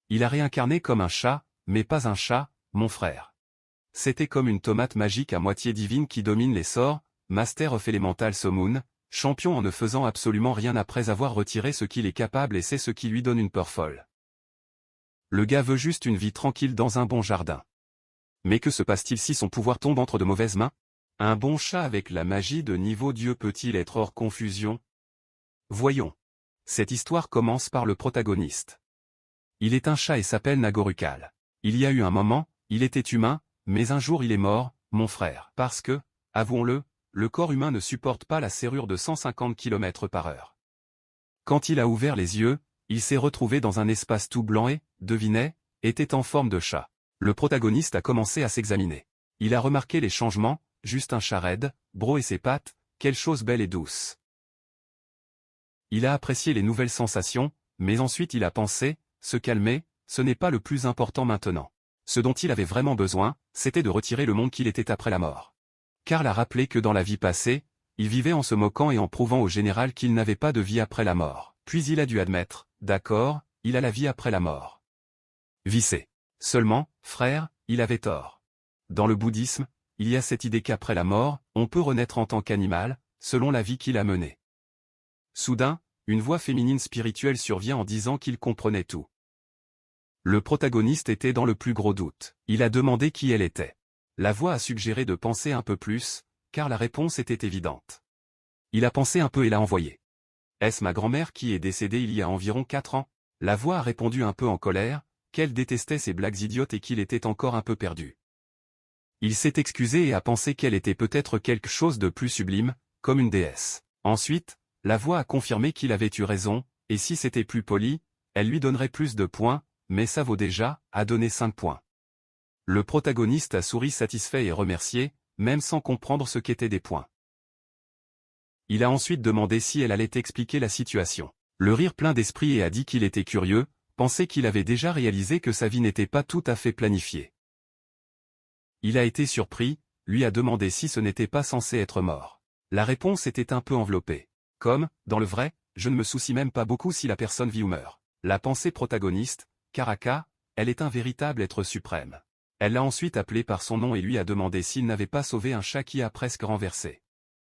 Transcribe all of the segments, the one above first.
Il a réincarné comme un chat, mais pas un chat, mon frère. C'était comme une tomate magique à moitié divine qui domine les sorts, Master of Elemental Summon, champion en ne faisant absolument rien après avoir retiré ce qu'il est capable et c'est ce qui lui donne une peur folle. Le gars veut juste une vie tranquille dans un bon jardin. Mais que se passe-t-il si son pouvoir tombe entre de mauvaises mains? Un bon chat avec la magie de niveau Dieu peut-il être hors confusion? Voyons. Cette histoire commence par le protagoniste. Il est un chat et s'appelle Nagorukal. Il y a eu un moment, il était humain, mais un jour il est mort, mon frère. Parce que, avouons-le, le corps humain ne supporte pas la serrure de 150 km/h. Quand il a ouvert les yeux, il s'est retrouvé dans un espace tout blanc et, devinez, était en forme de chat. Le protagoniste a commencé à s'examiner. Il a remarqué les changements, juste un chat raide, bro et ses pattes, quelle chose belle et douce. Il a apprécié les nouvelles sensations, mais ensuite il a pensé, se calmer, ce n'est pas le plus important maintenant. Ce dont il avait vraiment besoin, c'était de retirer le monde qu'il était après la mort. Karl a rappelé que dans la vie passée, il vivait en se moquant et en prouvant au général qu'il n'avait pas de vie après la mort. Puis il a dû admettre, d'accord, il a la vie après la mort. Vissé. Seulement, frère, il avait tort. Dans le bouddhisme, il y a cette idée qu'après la mort, on peut renaître en tant qu'animal, selon la vie qu'il a menée. Soudain, une voix féminine spirituelle survient en disant qu'il comprenait tout. Le protagoniste était dans le plus gros doute. Il a demandé qui elle était. La voix a suggéré de penser un peu plus, car la réponse était évidente. Il a pensé un peu et l'a envoyé. Est-ce ma grand-mère qui est décédée il y a environ 4 ans? La voix a répondu un peu en colère, qu'elle détestait ces blagues idiotes et qu'il était encore un peu perdu. Il s'est excusé et a pensé qu'elle était peut-être quelque chose de plus sublime, comme une déesse. Ensuite, la voix a confirmé qu'il avait eu raison, et si c'était plus poli, elle lui donnerait plus de points, mais ça vaut déjà, a donné 5 points. Le protagoniste a souri satisfait et remercié, même sans comprendre ce qu'étaient des points. Il a ensuite demandé si elle allait expliquer la situation. Le rire plein d'esprit et a dit qu'il était curieux, pensait qu'il avait déjà réalisé que sa vie n'était pas tout à fait planifiée. Il a été surpris, lui a demandé si ce n'était pas censé être mort. La réponse était un peu enveloppée. Comme, dans le vrai, je ne me soucie même pas beaucoup si la personne vit ou meurt. La pensée protagoniste, Karaka, elle est un véritable être suprême. Elle l'a ensuite appelé par son nom et lui a demandé s'il n'avait pas sauvé un chat qui a presque renversé.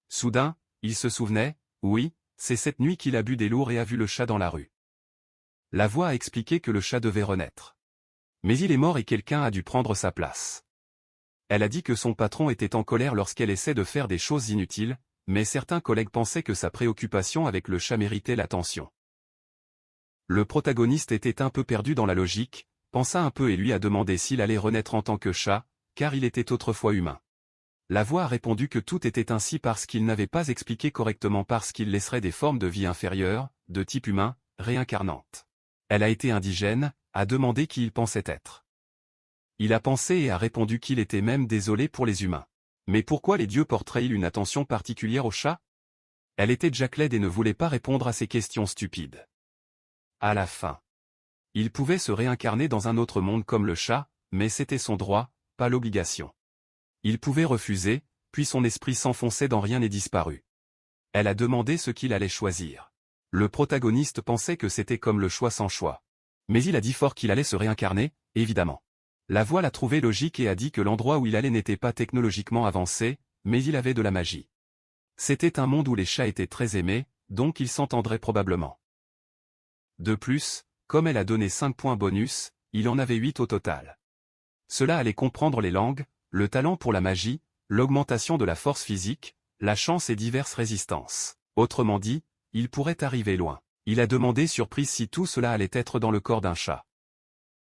Soudain, il se souvenait, oui, c'est cette nuit qu'il a bu des lourds et a vu le chat dans la rue. La voix a expliqué que le chat devait renaître. Mais il est mort et quelqu'un a dû prendre sa place. Elle a dit que son patron était en colère lorsqu'elle essaie de faire des choses inutiles, mais certains collègues pensaient que sa préoccupation avec le chat méritait l'attention. Le protagoniste était un peu perdu dans la logique, pensa un peu et lui a demandé s'il allait renaître en tant que chat, car il était autrefois humain. La voix a répondu que tout était ainsi parce qu'il n'avait pas expliqué correctement parce qu'il laisserait des formes de vie inférieures, de type humain, réincarnantes. Elle a été indigène, a demandé qui il pensait être. Il a pensé et a répondu qu'il était même désolé pour les humains. Mais pourquoi les dieux porteraient-ils une attention particulière au chat? Elle était Jack laide et ne voulait pas répondre à ces questions stupides. À la fin. Il pouvait se réincarner dans un autre monde comme le chat, mais c'était son droit, pas l'obligation. Il pouvait refuser, puis son esprit s'enfonçait dans rien et disparut. Elle a demandé ce qu'il allait choisir. Le protagoniste pensait que c'était comme le choix sans choix. Mais il a dit fort qu'il allait se réincarner, évidemment. La voix l'a trouvé logique et a dit que l'endroit où il allait n'était pas technologiquement avancé, mais il avait de la magie. C'était un monde où les chats étaient très aimés, donc il s'entendrait probablement. De plus, comme elle a donné 5 points bonus, il en avait 8 au total. Cela allait comprendre les langues, le talent pour la magie, l'augmentation de la force physique, la chance et diverses résistances. Autrement dit, il pourrait arriver loin. Il a demandé surprise si tout cela allait être dans le corps d'un chat.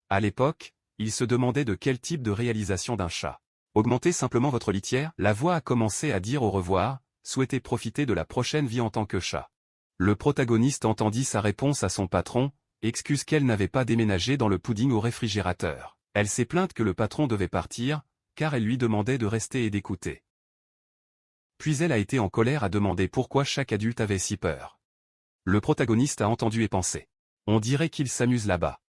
À l'époque, il se demandait de quel type de réalisation d'un chat. Augmentez simplement votre litière. La voix a commencé à dire au revoir, souhaitait profiter de la prochaine vie en tant que chat. Le protagoniste entendit sa réponse à son patron, excuse qu'elle n'avait pas déménagé dans le pudding au réfrigérateur. Elle s'est plainte que le patron devait partir, car elle lui demandait de rester et d'écouter. Puis elle a été en colère à demander pourquoi chaque adulte avait si peur. Le protagoniste a entendu et pensé. On dirait qu'il s'amuse là-bas.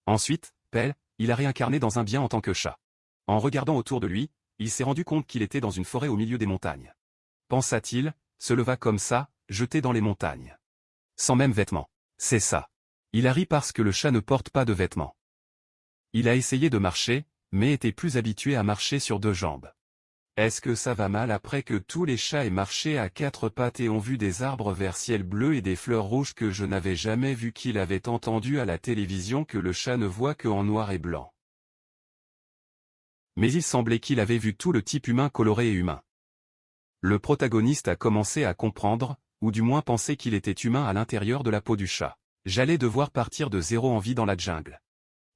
Ensuite, Pelle, il a réincarné dans un bien en tant que chat. En regardant autour de lui, il s'est rendu compte qu'il était dans une forêt au milieu des montagnes. Pensa-t-il, se leva comme ça, jeté dans les montagnes. Sans même vêtements. C'est ça. Il a ri parce que le chat ne porte pas de vêtements. Il a essayé de marcher, mais était plus habitué à marcher sur deux jambes. Est-ce que ça va mal après que tous les chats aient marché à quatre pattes et ont vu des arbres vert ciel bleu et des fleurs rouges que je n'avais jamais vu, qu'il avait entendu à la télévision que le chat ne voit que en noir et blanc. Mais il semblait qu'il avait vu tout le type humain coloré et humain. Le protagoniste a commencé à comprendre, ou du moins penser qu'il était humain à l'intérieur de la peau du chat. J'allais devoir partir de zéro en vie dans la jungle.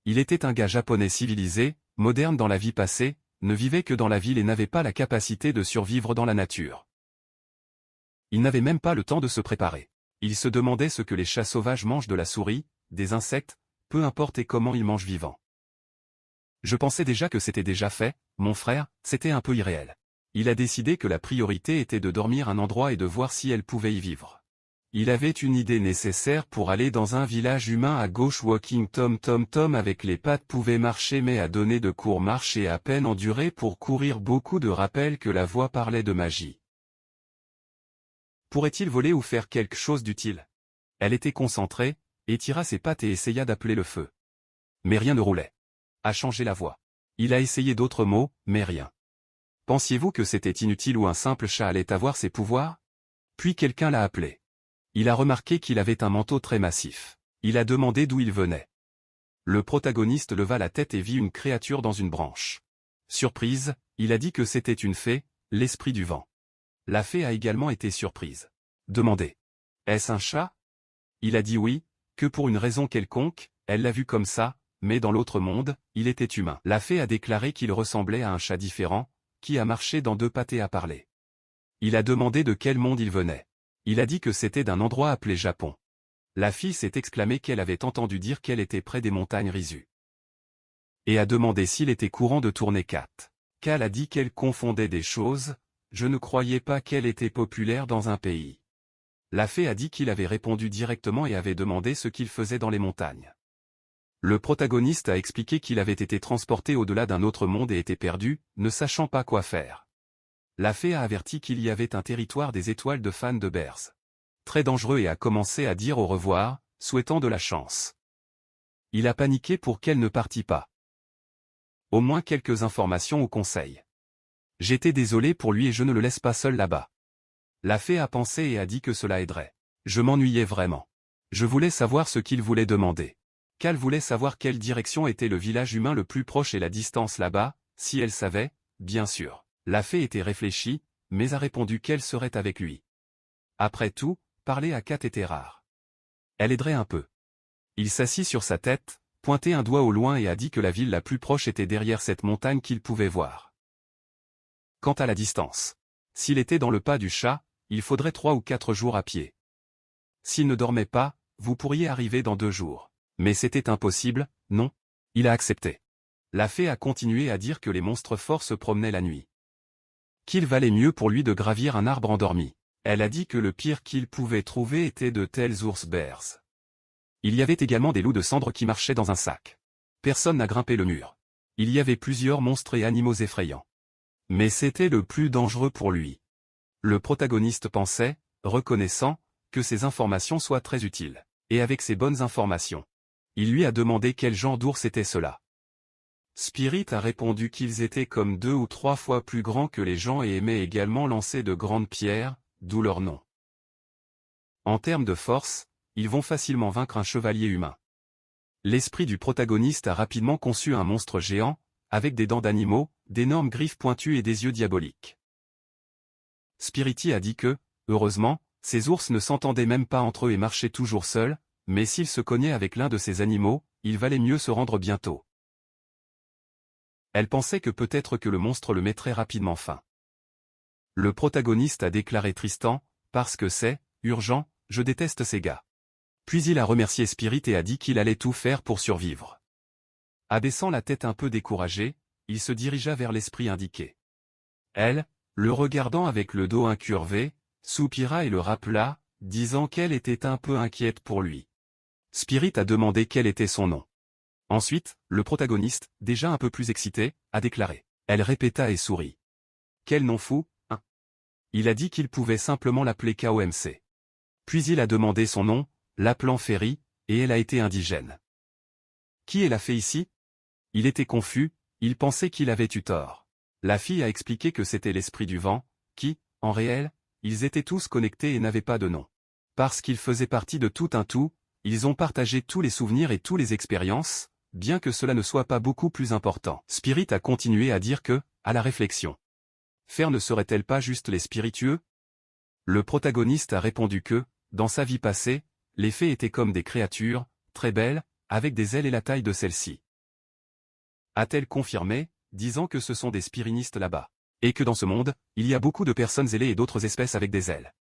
Il était un gars japonais civilisé, moderne dans la vie passée, ne vivait que dans la ville et n'avait pas la capacité de survivre dans la nature. Il n'avait même pas le temps de se préparer. Il se demandait ce que les chats sauvages mangent, de la souris, des insectes, peu importe, et comment ils mangent vivants. Je pensais déjà que c'était déjà fait, mon frère, c'était un peu irréel. Il a décidé que la priorité était de dormir à un endroit et de voir si elle pouvait y vivre. Il avait une idée nécessaire pour aller dans un village humain à gauche. Walking Tom avec les pattes pouvait marcher, mais a donné de courts marches et à peine enduré pour courir. Beaucoup de rappels que la voix parlait de magie. Pourrait-il voler ou faire quelque chose d'utile? Elle était concentrée, étira ses pattes et essaya d'appeler le feu. Mais rien ne roulait. A changé la voix. Il a essayé d'autres mots, mais rien. Pensiez-vous que c'était inutile ou un simple chat allait avoir ses pouvoirs? Puis quelqu'un l'a appelé. Il a remarqué qu'il avait un manteau très massif. Il a demandé d'où il venait. Le protagoniste leva la tête et vit une créature dans une branche. Surprise, il a dit que c'était une fée, l'esprit du vent. La fée a également été surprise. Demandé. Est-ce un chat? Il a dit oui, que pour une raison quelconque, elle l'a vu comme ça, mais dans l'autre monde, il était humain. La fée a déclaré qu'il ressemblait à un chat différent, qui a marché dans deux pattes et a parlé. Il a demandé de quel monde il venait. Il a dit que c'était d'un endroit appelé Japon. La fille s'est exclamée qu'elle avait entendu dire qu'elle était près des montagnes Rizu. Et a demandé s'il était courant de tourner 4. Cal a dit qu'elle confondait des choses, je ne croyais pas qu'elle était populaire dans un pays. La fée a dit qu'il avait répondu directement et avait demandé ce qu'il faisait dans les montagnes. Le protagoniste a expliqué qu'il avait été transporté au-delà d'un autre monde et était perdu, ne sachant pas quoi faire. La fée a averti qu'il y avait un territoire des étoiles de fans de bears. Très dangereux, et a commencé à dire au revoir, souhaitant de la chance. Il a paniqué pour qu'elle ne partît pas. Au moins quelques informations ou conseils. J'étais désolé pour lui et je ne le laisse pas seul là-bas. La fée a pensé et a dit que cela aiderait. Je m'ennuyais vraiment. Je voulais savoir ce qu'il voulait demander. Cal voulait savoir quelle direction était le village humain le plus proche et la distance là-bas, si elle savait, bien sûr. La fée était réfléchie, mais a répondu qu'elle serait avec lui. Après tout, parler à Kat était rare. Elle aiderait un peu. Il s'assit sur sa tête, pointait un doigt au loin et a dit que la ville la plus proche était derrière cette montagne qu'il pouvait voir. Quant à la distance, s'il était dans le pas du chat, il faudrait 3 ou 4 jours à pied. S'il ne dormait pas, vous pourriez arriver dans 2 jours. Mais c'était impossible, non? Il a accepté. La fée a continué à dire que les monstres forts se promenaient la nuit. Qu'il valait mieux pour lui de gravir un arbre endormi. Elle a dit que le pire qu'il pouvait trouver était de tels ours bears. Il y avait également des loups de cendre qui marchaient dans un sac. Personne n'a grimpé le mur. Il y avait plusieurs monstres et animaux effrayants. Mais c'était le plus dangereux pour lui. Le protagoniste pensait, reconnaissant, que ces informations soient très utiles. Et avec ces bonnes informations, il lui a demandé quel genre d'ours était cela. Spirit a répondu qu'ils étaient comme 2 ou 3 fois plus grands que les gens et aimaient également lancer de grandes pierres, d'où leur nom. En termes de force, ils vont facilement vaincre un chevalier humain. L'esprit du protagoniste a rapidement conçu un monstre géant, avec des dents d'animaux, d'énormes griffes pointues et des yeux diaboliques. Spirity a dit que, heureusement, ces ours ne s'entendaient même pas entre eux et marchaient toujours seuls, mais s'ils se cognaient avec l'un de ces animaux, il valait mieux se rendre bientôt. Elle pensait que peut-être que le monstre le mettrait rapidement fin. Le protagoniste a déclaré Tristan, parce que c'est urgent, je déteste ces gars. Puis il a remercié Spirit et a dit qu'il allait tout faire pour survivre. Abaissant la tête un peu découragé, il se dirigea vers l'esprit indiqué. Elle, le regardant avec le dos incurvé, soupira et le rappela, disant qu'elle était un peu inquiète pour lui. Spirit a demandé quel était son nom. Ensuite, le protagoniste, déjà un peu plus excité, a déclaré. Elle répéta et sourit. Quel nom fou, hein? Il a dit qu'il pouvait simplement l'appeler KOMC. Puis il a demandé son nom, l'appelant Ferry, et elle a été indigène. Qui est la fée ici? Il était confus, il pensait qu'il avait eu tort. La fille a expliqué que c'était l'esprit du vent, qui, en réel, ils étaient tous connectés et n'avaient pas de nom. Parce qu'ils faisaient partie de tout un tout, ils ont partagé tous les souvenirs et toutes les expériences, bien que cela ne soit pas beaucoup plus important. Spirit a continué à dire que, à la réflexion, faire ne serait-elle pas juste les spiritueux? Le protagoniste a répondu que, dans sa vie passée, les fées étaient comme des créatures, très belles, avec des ailes et la taille de celles-ci. A-t-elle confirmé, disant que ce sont des spirinistes là-bas, et que dans ce monde, il y a beaucoup de personnes ailées et d'autres espèces avec des ailes.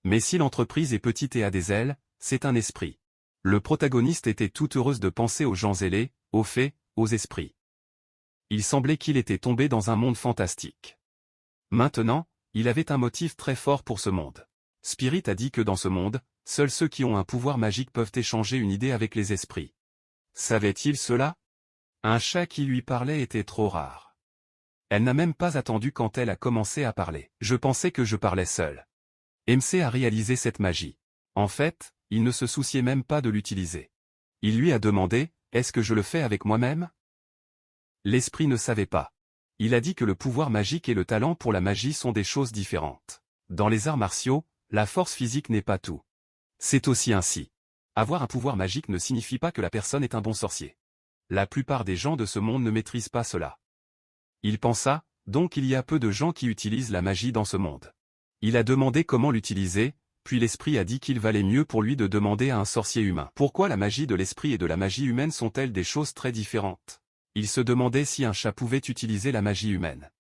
Mais si l'entreprise est petite et a des ailes, c'est un esprit. Le protagoniste était tout heureuse de penser aux gens ailés, aux fées, aux esprits. Il semblait qu'il était tombé dans un monde fantastique. Maintenant, il avait un motif très fort pour ce monde. Spirit a dit que dans ce monde, seuls ceux qui ont un pouvoir magique peuvent échanger une idée avec les esprits. Savait-il cela? Un chat qui lui parlait était trop rare. Elle n'a même pas attendu quand elle a commencé à parler. Je pensais que je parlais seul. MC a réalisé cette magie. En fait, il ne se souciait même pas de l'utiliser. Il lui a demandé, est-ce que je le fais avec moi-même? L'esprit ne savait pas. Il a dit que le pouvoir magique et le talent pour la magie sont des choses différentes. Dans les arts martiaux, la force physique n'est pas tout. C'est aussi ainsi. Avoir un pouvoir magique ne signifie pas que la personne est un bon sorcier. La plupart des gens de ce monde ne maîtrisent pas cela. Il pensa, donc il y a peu de gens qui utilisent la magie dans ce monde. Il a demandé comment l'utiliser, puis l'esprit a dit qu'il valait mieux pour lui de demander à un sorcier humain. Pourquoi la magie de l'esprit et de la magie humaine sont-elles des choses très différentes? Il se demandait si un chat pouvait utiliser la magie humaine.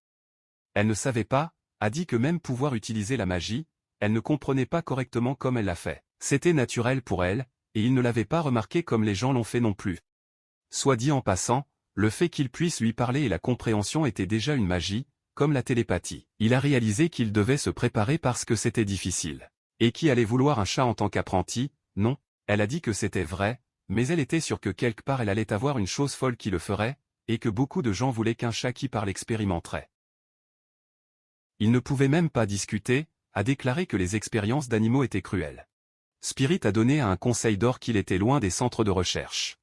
Elle ne savait pas, a dit que même pouvoir utiliser la magie, elle ne comprenait pas correctement comme elle l'a fait. C'était naturel pour elle, et il ne l'avait pas remarqué comme les gens l'ont fait non plus. Soit dit en passant, le fait qu'il puisse lui parler et la compréhension était déjà une magie, comme la télépathie. Il a réalisé qu'il devait se préparer parce que c'était difficile. Et qui allait vouloir un chat en tant qu'apprenti? Non, elle a dit que c'était vrai, mais elle était sûre que quelque part elle allait avoir une chose folle qui le ferait, et que beaucoup de gens voulaient qu'un chat qui parle expérimenterait. Il ne pouvait même pas discuter, a déclaré que les expériences d'animaux étaient cruelles. Spirit a donné un conseil d'or qu'il était loin des centres de recherche.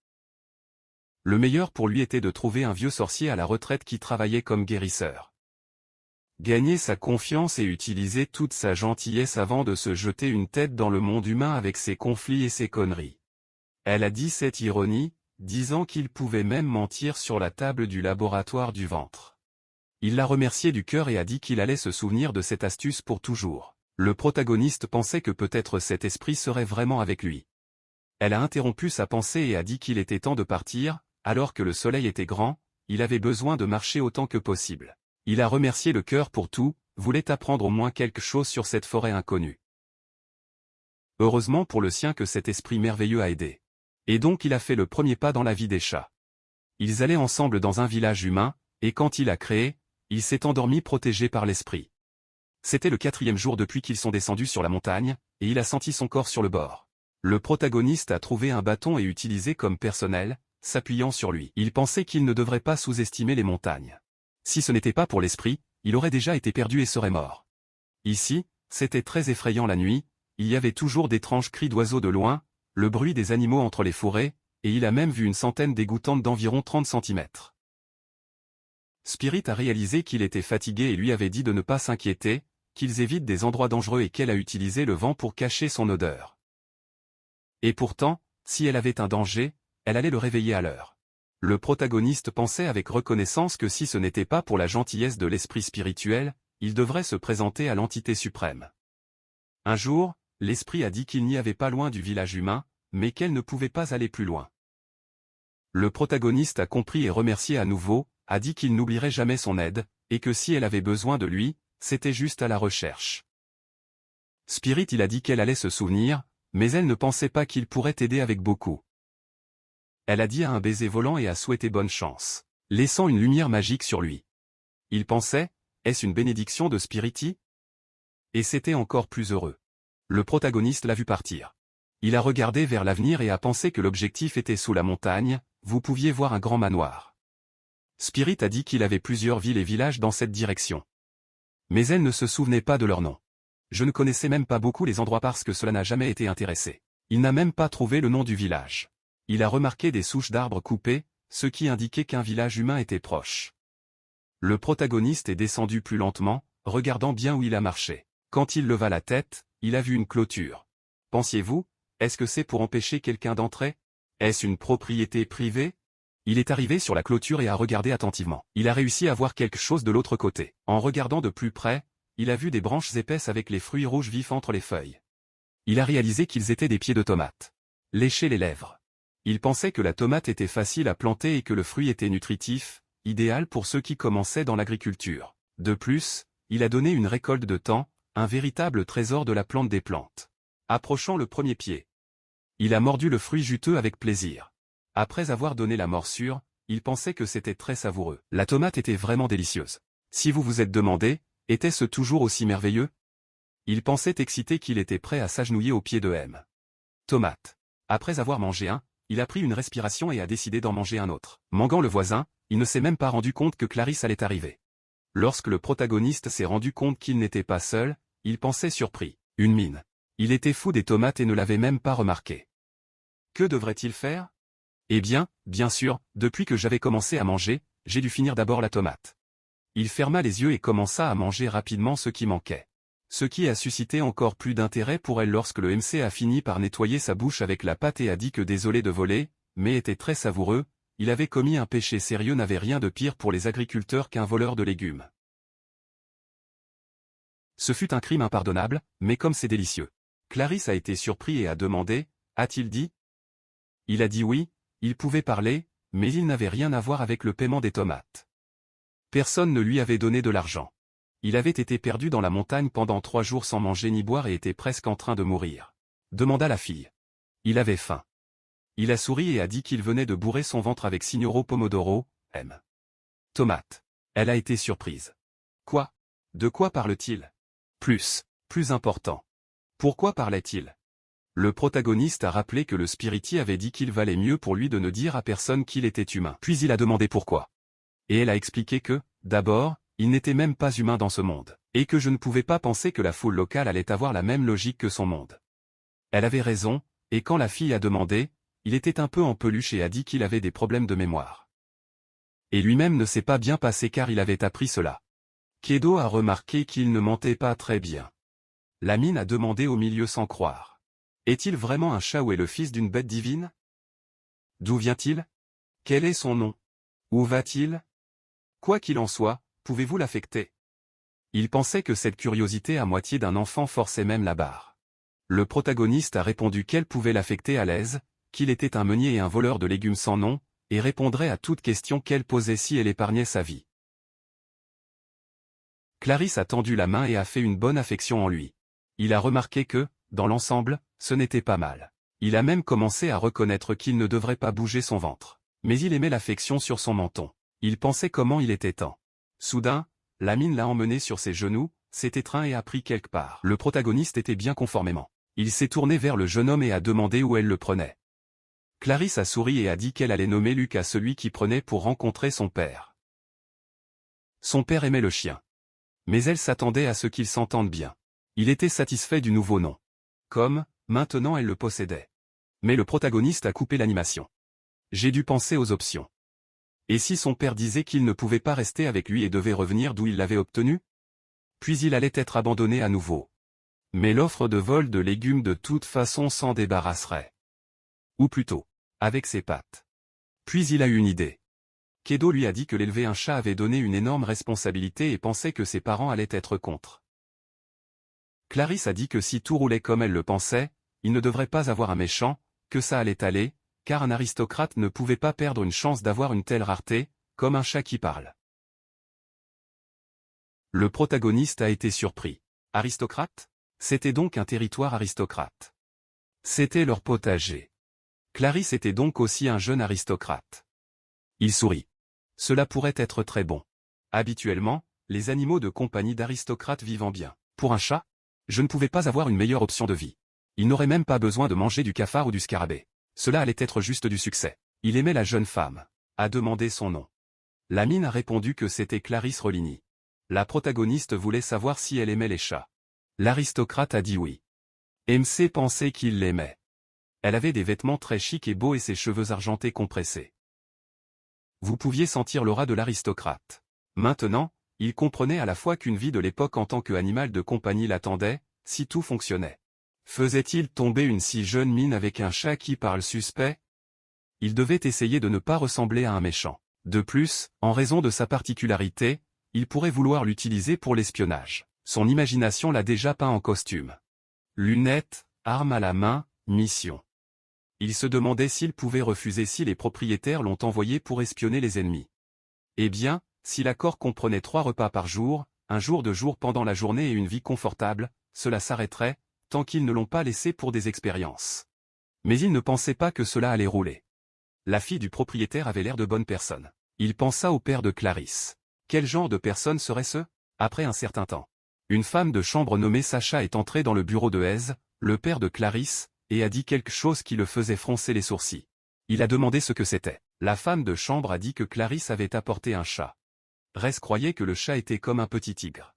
Le meilleur pour lui était de trouver un vieux sorcier à la retraite qui travaillait comme guérisseur. Gagner sa confiance et utiliser toute sa gentillesse avant de se jeter une tête dans le monde humain avec ses conflits et ses conneries. Elle a dit cette ironie, disant qu'il pouvait même mentir sur la table du laboratoire du ventre. Il l'a remercié du cœur et a dit qu'il allait se souvenir de cette astuce pour toujours. Le protagoniste pensait que peut-être cet esprit serait vraiment avec lui. Elle a interrompu sa pensée et a dit qu'il était temps de partir, alors que le soleil était grand, il avait besoin de marcher autant que possible. Il a remercié le cœur pour tout, voulait apprendre au moins quelque chose sur cette forêt inconnue. Heureusement pour le sien que cet esprit merveilleux a aidé. Et donc il a fait le premier pas dans la vie des chats. Ils allaient ensemble dans un village humain, et quand il a créé, il s'est endormi protégé par l'esprit. C'était le 4e jour depuis qu'ils sont descendus sur la montagne, et il a senti son corps sur le bord. Le protagoniste a trouvé un bâton et utilisé comme personnel, s'appuyant sur lui. Il pensait qu'il ne devrait pas sous-estimer les montagnes. Si ce n'était pas pour l'esprit, il aurait déjà été perdu et serait mort. Ici, c'était très effrayant la nuit, il y avait toujours d'étranges cris d'oiseaux de loin, le bruit des animaux entre les forêts, et il a même vu une centaine dégoûtantes d'environ 30 cm. Spirit a réalisé qu'il était fatigué et lui avait dit de ne pas s'inquiéter, qu'ils évitent des endroits dangereux et qu'elle a utilisé le vent pour cacher son odeur. Et pourtant, si elle avait un danger, elle allait le réveiller à l'heure. Le protagoniste pensait avec reconnaissance que si ce n'était pas pour la gentillesse de l'esprit spirituel, il devrait se présenter à l'entité suprême. Un jour, l'esprit a dit qu'il n'y avait pas loin du village humain, mais qu'elle ne pouvait pas aller plus loin. Le protagoniste a compris et remercié à nouveau, a dit qu'il n'oublierait jamais son aide, et que si elle avait besoin de lui, c'était juste à la recherche. Spirit il a dit qu'elle allait se souvenir, mais elle ne pensait pas qu'il pourrait aider avec beaucoup. Elle a dit à un baiser volant et a souhaité bonne chance, laissant une lumière magique sur lui. Il pensait, est-ce une bénédiction de Spiriti? Et c'était encore plus heureux. Le protagoniste l'a vu partir. Il a regardé vers l'avenir et a pensé que l'objectif était sous la montagne, vous pouviez voir un grand manoir. Spirit a dit qu'il avait plusieurs villes et villages dans cette direction. Mais elle ne se souvenait pas de leur nom. Je ne connaissais même pas beaucoup les endroits parce que cela n'a jamais été intéressé. Il n'a même pas trouvé le nom du village. Il a remarqué des souches d'arbres coupées, ce qui indiquait qu'un village humain était proche. Le protagoniste est descendu plus lentement, regardant bien où il a marché. Quand il leva la tête, il a vu une clôture. Pensiez-vous, est-ce que c'est pour empêcher quelqu'un d'entrer? Est-ce une propriété privée? Il est arrivé sur la clôture et a regardé attentivement. Il a réussi à voir quelque chose de l'autre côté. En regardant de plus près, il a vu des branches épaisses avec les fruits rouges vifs entre les feuilles. Il a réalisé qu'ils étaient des pieds de tomate. Lécher les lèvres. Il pensait que la tomate était facile à planter et que le fruit était nutritif, idéal pour ceux qui commençaient dans l'agriculture. De plus, il a donné une récolte de temps, un véritable trésor de la plante des plantes. Approchant le premier pied, il a mordu le fruit juteux avec plaisir. Après avoir donné la morsure, il pensait que c'était très savoureux. La tomate était vraiment délicieuse. Si vous vous êtes demandé, était-ce toujours aussi merveilleux? Il pensait excité qu'il était prêt à s'agenouiller aux pieds de M. Tomate. Après avoir mangé un, il a pris une respiration et a décidé d'en manger un autre. Manguant le voisin, il ne s'est même pas rendu compte que Clarisse allait arriver. Lorsque le protagoniste s'est rendu compte qu'il n'était pas seul, il pensait surpris. Une mine. Il était fou des tomates et ne l'avait même pas remarqué. Que devrait-il faire? Eh bien sûr, depuis que j'avais commencé à manger, j'ai dû finir d'abord la tomate. Il ferma les yeux et commença à manger rapidement ce qui manquait. Ce qui a suscité encore plus d'intérêt pour elle lorsque le MC a fini par nettoyer sa bouche avec la pâte et a dit que désolé de voler, mais était très savoureux, il avait commis un péché sérieux, n'avait rien de pire pour les agriculteurs qu'un voleur de légumes. Ce fut un crime impardonnable, mais comme c'est délicieux. Clarisse a été surpris et a demandé, a-t-il dit? Il a dit oui, il pouvait parler, mais il n'avait rien à voir avec le paiement des tomates. Personne ne lui avait donné de l'argent. Il avait été perdu dans la montagne pendant 3 jours sans manger ni boire et était presque en train de mourir. Demanda la fille. Il avait faim. Il a souri et a dit qu'il venait de bourrer son ventre avec Signoro Pomodoro, M. Tomate. Elle a été surprise. Quoi? De quoi parle-t-il? Plus important. Pourquoi parlait-il? Le protagoniste a rappelé que le spiriti avait dit qu'il valait mieux pour lui de ne dire à personne qu'il était humain. Puis il a demandé pourquoi. Et elle a expliqué que, d'abord, il n'était même pas humain dans ce monde, et que je ne pouvais pas penser que la foule locale allait avoir la même logique que son monde. Elle avait raison, et quand la fille a demandé, il était un peu en peluche et a dit qu'il avait des problèmes de mémoire. Et lui-même ne s'est pas bien passé car il avait appris cela. Kedo a remarqué qu'il ne mentait pas très bien. La mine a demandé au milieu sans croire. Est-il vraiment un chat ou est le fils d'une bête divine? D'où vient-il? Quel est son nom? Où va-t-il? Quoi qu'il en soit, pouvez-vous l'affecter? Il pensait que cette curiosité à moitié d'un enfant forçait même la barre. Le protagoniste a répondu qu'elle pouvait l'affecter à l'aise, qu'il était un meunier et un voleur de légumes sans nom, et répondrait à toute question qu'elle posait si elle épargnait sa vie. Clarisse a tendu la main et a fait une bonne affection en lui. Il a remarqué que, dans l'ensemble, ce n'était pas mal. Il a même commencé à reconnaître qu'il ne devrait pas bouger son ventre. Mais il aimait l'affection sur son menton. Il pensait comment il était temps. Soudain, la mine l'a emmené sur ses genoux, s'est étreint et a pris quelque part. Le protagoniste était bien conformément. Il s'est tourné vers le jeune homme et a demandé où elle le prenait. Clarisse a souri et a dit qu'elle allait nommer Lucas celui qui prenait pour rencontrer son père. Son père aimait le chien. Mais elle s'attendait à ce qu'ils s'entendent bien. Il était satisfait du nouveau nom. Comme, maintenant elle le possédait. Mais le protagoniste a coupé l'animation. J'ai dû penser aux options. Et si son père disait qu'il ne pouvait pas rester avec lui et devait revenir d'où il l'avait obtenu? Puis il allait être abandonné à nouveau. Mais l'offre de vol de légumes de toute façon s'en débarrasserait. Ou plutôt, avec ses pattes. Puis il a eu une idée. Kedo lui a dit que l'élever un chat avait donné une énorme responsabilité et pensait que ses parents allaient être contre. Clarisse a dit que si tout roulait comme elle le pensait, il ne devrait pas avoir un méchant, que ça allait aller, car un aristocrate ne pouvait pas perdre une chance d'avoir une telle rareté, comme un chat qui parle. Le protagoniste a été surpris. Aristocrate? C'était donc un territoire aristocrate. C'était leur potager. Clarisse était donc aussi un jeune aristocrate. Il sourit. Cela pourrait être très bon. Habituellement, les animaux de compagnie d'aristocrates vivant bien. Pour un chat? Je ne pouvais pas avoir une meilleure option de vie. Il n'aurait même pas besoin de manger du cafard ou du scarabée. Cela allait être juste du succès. Il aimait la jeune femme. A demandé son nom. La mine a répondu que c'était Clarisse Roligny. La protagoniste voulait savoir si elle aimait les chats. L'aristocrate a dit oui. MC pensait qu'il l'aimait. Elle avait des vêtements très chics et beaux et ses cheveux argentés compressés. Vous pouviez sentir l'aura de l'aristocrate. Maintenant, il comprenait à la fois qu'une vie de l'époque en tant qu'animal de compagnie l'attendait, si tout fonctionnait. Faisait-il tomber une si jeune mine avec un chat qui parle suspect? Il devait essayer de ne pas ressembler à un méchant. De plus, en raison de sa particularité, il pourrait vouloir l'utiliser pour l'espionnage. Son imagination l'a déjà peint en costume. Lunettes, arme à la main, mission. Il se demandait s'il pouvait refuser si les propriétaires l'ont envoyé pour espionner les ennemis. Eh bien, si l'accord comprenait 3 repas par jour, un jour de jour pendant la journée et une vie confortable, cela s'arrêterait, tant qu'ils ne l'ont pas laissé pour des expériences. Mais il ne pensait pas que cela allait rouler. La fille du propriétaire avait l'air de bonne personne. Il pensa au père de Clarisse. Quel genre de personne serait-ce? Après un certain temps, une femme de chambre nommée Sacha est entrée dans le bureau de Hez, le père de Clarisse, et a dit quelque chose qui le faisait froncer les sourcils. Il a demandé ce que c'était. La femme de chambre a dit que Clarisse avait apporté un chat. Hez croyait que le chat était comme un petit tigre.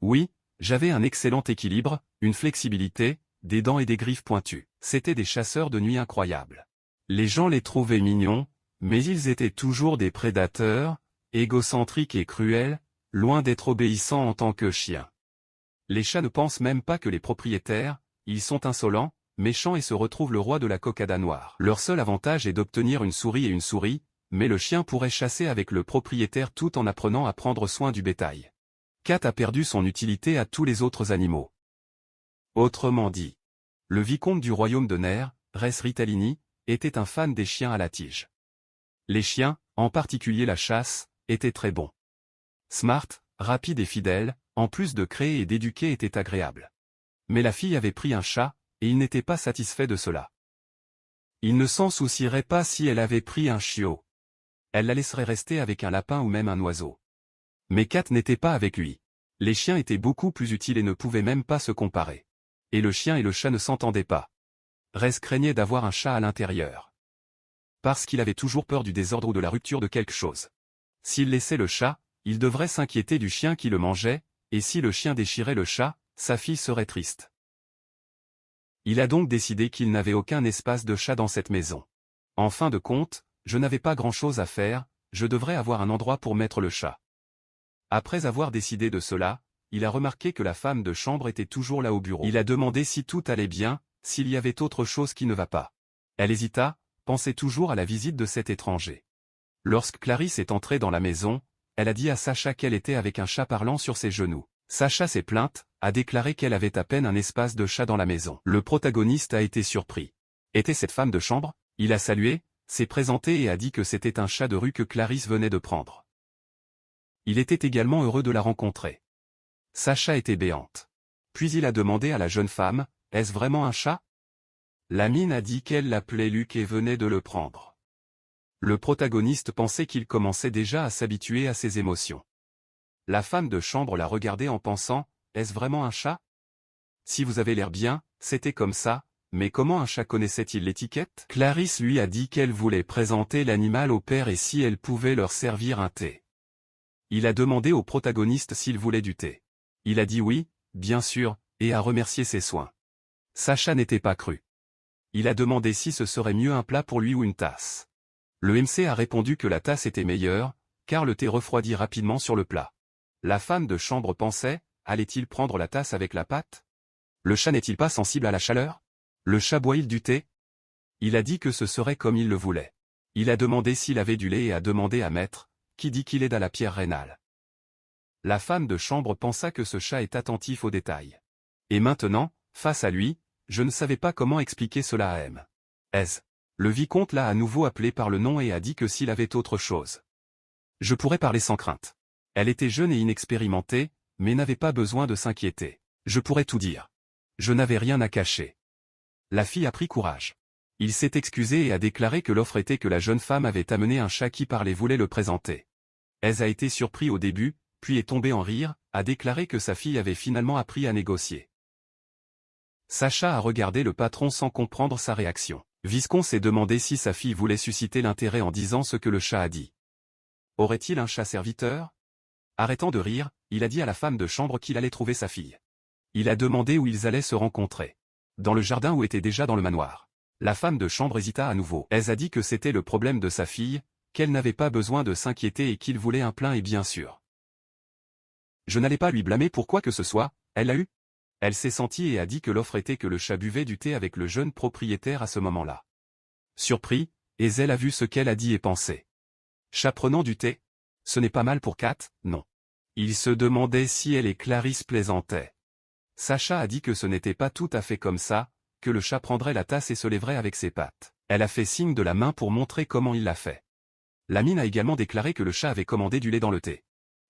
Oui, j'avais un excellent équilibre, une flexibilité, des dents et des griffes pointues. C'étaient des chasseurs de nuit incroyables. Les gens les trouvaient mignons, mais ils étaient toujours des prédateurs, égocentriques et cruels, loin d'être obéissants en tant que chiens. Les chats ne pensent même pas que les propriétaires, ils sont insolents, méchants et se retrouvent le roi de la cocada noire. Leur seul avantage est d'obtenir une souris et une souris, mais le chien pourrait chasser avec le propriétaire tout en apprenant à prendre soin du bétail. Cat a perdu son utilité à tous les autres animaux. Autrement dit, le vicomte du royaume de Ner, Res Ritalini, était un fan des chiens à la tige. Les chiens, en particulier la chasse, étaient très bons. Smart, rapide et fidèle, en plus de créer et d'éduquer était agréable. Mais la fille avait pris un chat, et il n'était pas satisfait de cela. Il ne s'en soucierait pas si elle avait pris un chiot. Elle la laisserait rester avec un lapin ou même un oiseau. Mais Cat n'était pas avec lui. Les chiens étaient beaucoup plus utiles et ne pouvaient même pas se comparer. Et le chien et le chat ne s'entendaient pas. Res craignait d'avoir un chat à l'intérieur. Parce qu'il avait toujours peur du désordre ou de la rupture de quelque chose. S'il laissait le chat, il devrait s'inquiéter du chien qui le mangeait, et si le chien déchirait le chat, sa fille serait triste. Il a donc décidé qu'il n'avait aucun espace de chat dans cette maison. En fin de compte, je n'avais pas grand-chose à faire, je devrais avoir un endroit pour mettre le chat. Après avoir décidé de cela, il a remarqué que la femme de chambre était toujours là au bureau. Il a demandé si tout allait bien, s'il y avait autre chose qui ne va pas. Elle hésita, pensait toujours à la visite de cet étranger. Lorsque Clarisse est entrée dans la maison, elle a dit à Sacha qu'elle était avec un chat parlant sur ses genoux. Sacha s'est plainte, a déclaré qu'elle avait à peine un espace de chat dans la maison. Le protagoniste a été surpris. Était cette femme de chambre? Il a salué, s'est présenté et a dit que c'était un chat de rue que Clarisse venait de prendre. Il était également heureux de la rencontrer. Sacha était béante. Puis il a demandé à la jeune femme, « Est-ce vraiment un chat ?» La mine a dit qu'elle l'appelait Luc et venait de le prendre. Le protagoniste pensait qu'il commençait déjà à s'habituer à ses émotions. La femme de chambre l'a regardé en pensant, « Est-ce vraiment un chat ?» Si vous avez l'air bien, c'était comme ça, mais comment un chat connaissait-il l'étiquette? Clarisse lui a dit qu'elle voulait présenter l'animal au père et si elle pouvait leur servir un thé. Il a demandé au protagoniste s'il voulait du thé. Il a dit oui, bien sûr, et a remercié ses soins. Sacha n'était pas cru. Il a demandé si ce serait mieux un plat pour lui ou une tasse. Le MC a répondu que la tasse était meilleure, car le thé refroidit rapidement sur le plat. La femme de chambre pensait, allait-il prendre la tasse avec la pâte? Le chat n'est-il pas sensible à la chaleur? Le chat boit-il du thé? Il a dit que ce serait comme il le voulait. Il a demandé s'il avait du lait et a demandé à Maître, qui dit qu'il aide à la pierre rénale. La femme de chambre pensa que ce chat est attentif aux détails. Et maintenant, face à lui, je ne savais pas comment expliquer cela à M. S. Le vicomte l'a à nouveau appelé par le nom et a dit que s'il avait autre chose. Je pourrais parler sans crainte. Elle était jeune et inexpérimentée, mais n'avait pas besoin de s'inquiéter. Je pourrais tout dire. Je n'avais rien à cacher. La fille a pris courage. Il s'est excusé et a déclaré que l'offre était que la jeune femme avait amené un chat qui parlait voulait le présenter. Elle a été surpris au début, puis est tombée en rire, a déclaré que sa fille avait finalement appris à négocier. Sacha a regardé le patron sans comprendre sa réaction. Viscount s'est demandé si sa fille voulait susciter l'intérêt en disant ce que le chat a dit. Aurait-il un chat serviteur? Arrêtant de rire, il a dit à la femme de chambre qu'il allait trouver sa fille. Il a demandé où ils allaient se rencontrer. Dans le jardin ou était déjà dans le manoir. La femme de chambre hésita à nouveau. Elle a dit que c'était le problème de sa fille, qu'elle n'avait pas besoin de s'inquiéter et qu'il voulait un plein et bien sûr. Je n'allais pas lui blâmer pour quoi que ce soit, elle l'a eu. Elle s'est sentie et a dit que l'offre était que le chat buvait du thé avec le jeune propriétaire à ce moment-là. Surpris, Hazel a vu ce qu'elle a dit et pensé. Chat prenant du thé? Ce n'est pas mal pour Kat, non. Il se demandait si elle et Clarisse plaisantaient. Sacha a dit que ce n'était pas tout à fait comme ça, que le chat prendrait la tasse et se lèverait avec ses pattes. Elle a fait signe de la main pour montrer comment il l'a fait. Lamine a également déclaré que le chat avait commandé du lait dans le thé.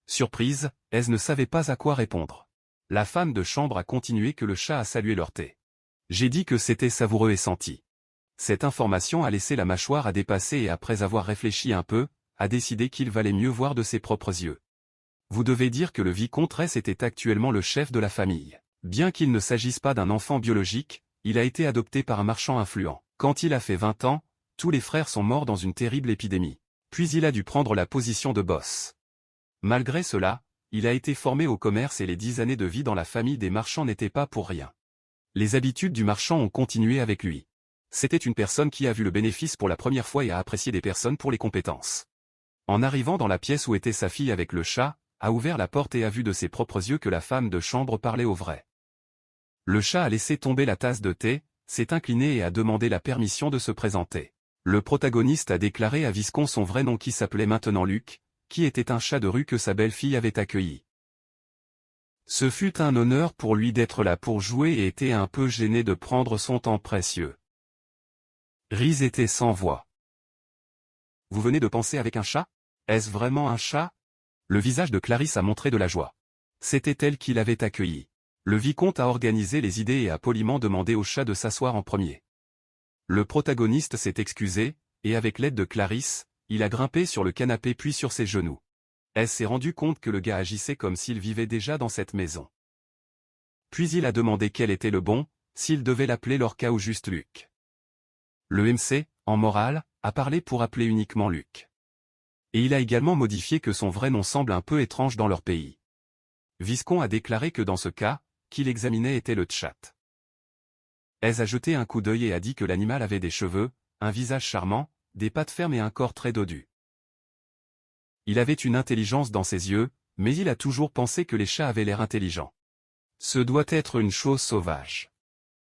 Surprise, Hazel ne savait pas à quoi répondre. La femme de chambre a continué que le chat a salué leur thé. J'ai dit que c'était savoureux et senti. Cette information a laissé la mâchoire à dépasser et après avoir réfléchi un peu, a décidé qu'il valait mieux voir de ses propres yeux. Vous devez dire que le vicomte Ress était actuellement le chef de la famille. Bien qu'il ne s'agisse pas d'un enfant biologique, il a été adopté par un marchand influent. Quand il a fait 20 ans, tous les frères sont morts dans une terrible épidémie. Puis il a dû prendre la position de boss. Malgré cela, il a été formé au commerce et les 10 années de vie dans la famille des marchands n'étaient pas pour rien. Les habitudes du marchand ont continué avec lui. C'était une personne qui a vu le bénéfice pour la première fois et a apprécié des personnes pour les compétences. En arrivant dans la pièce où était sa fille avec le chat, a ouvert la porte et a vu de ses propres yeux que la femme de chambre parlait au vrai. Le chat a laissé tomber la tasse de thé, s'est incliné et a demandé la permission de se présenter. Le protagoniste a déclaré à Viscon son vrai nom qui s'appelait maintenant Luc, qui était un chat de rue que sa belle-fille avait accueilli. Ce fut un honneur pour lui d'être là pour jouer et était un peu gêné de prendre son temps précieux. Riz était sans voix. Vous venez de penser avec un chat? Est-ce vraiment un chat? Le visage de Clarisse a montré de la joie. C'était elle qui l'avait accueilli. Le vicomte a organisé les idées et a poliment demandé au chat de s'asseoir en premier. Le protagoniste s'est excusé, et avec l'aide de Clarisse, il a grimpé sur le canapé puis sur ses genoux. Elle s'est rendu compte que le gars agissait comme s'il vivait déjà dans cette maison. Puis il a demandé quel était le bon, s'il devait l'appeler Lorca ou juste Luc. Le MC, en morale, a parlé pour appeler uniquement Luc. Et il a également modifié que son vrai nom semble un peu étrange dans leur pays. Viscon a déclaré que dans ce cas, qu'il examinait était le tchat. Hez a jeté un coup d'œil et a dit que l'animal avait des cheveux, un visage charmant, des pattes fermes et un corps très dodu. Il avait une intelligence dans ses yeux, mais il a toujours pensé que les chats avaient l'air intelligents. Ce doit être une chose sauvage.